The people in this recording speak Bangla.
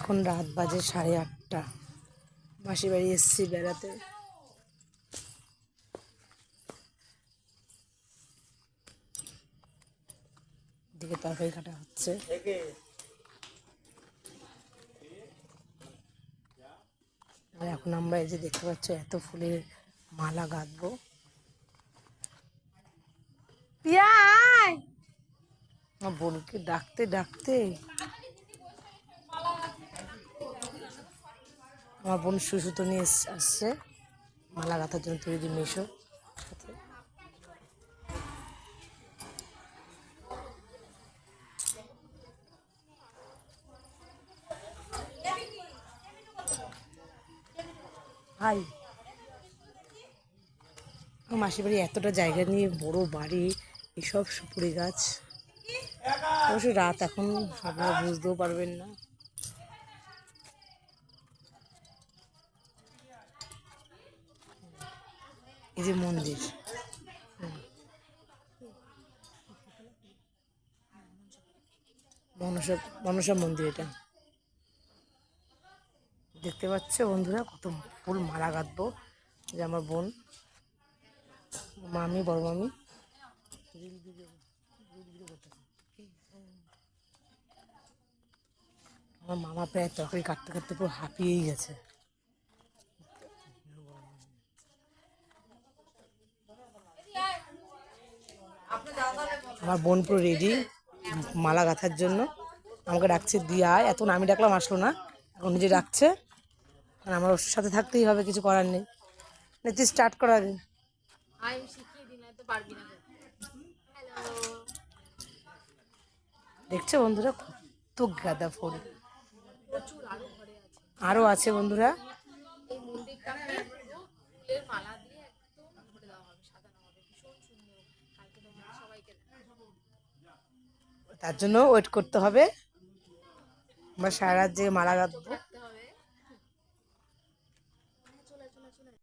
এখন রাত বাজে 8:30। মাসির বাড়ি এসেছি বেড়াতে। এদিকে তরকারি কাটা হচ্ছে। আর এখন আমরা এই যে দেখতে পাচ্ছ এত ফুলের মালা গাঁথবো। আমার বোনকে ডাকতে ডাকতে আমার বোন সুতো নিয়ে আসছে মালা গাঁথার জন্য। তুই যদি মেশো সাথে ভাই। মাসির বাড়ি এতটা জায়গা নিয়ে বড় বাড়ি, এসব সুপুরি গাছ। অবশ্য রাত এখন আপনারা বুঝতেও পারবেন না। এই যে মন্দির, মনসা মন্দির। এটা দেখতে পাচ্ছ বন্ধুরা কত ফুল মালা গাঁথবো। যে আমার বোন, মামি, বড় মামি আমার মামা প্রায় তরকারি কাটতে কাটতে পুরো হাঁপিয়েই গেছে। আমার বোন পুরো রেডি মালা গাঁথার জন্য। আমাকে ডাকছে দিয়ে আয়, এত আমি ডাকলাম আসলো না, এখন নিজে ডাকছে। আর আমার ওর সাথে থাকতেই হবে, কিছু করার নেই। তুই স্টার্ট করা আগে। দেখছো বন্ধুরা কত গাঁদা ফুল আরো আছে বন্ধুরা। তার জন্য ওয়েট করতে হবে। আমরা সারা রাত জেগে মালা গাঁথবো।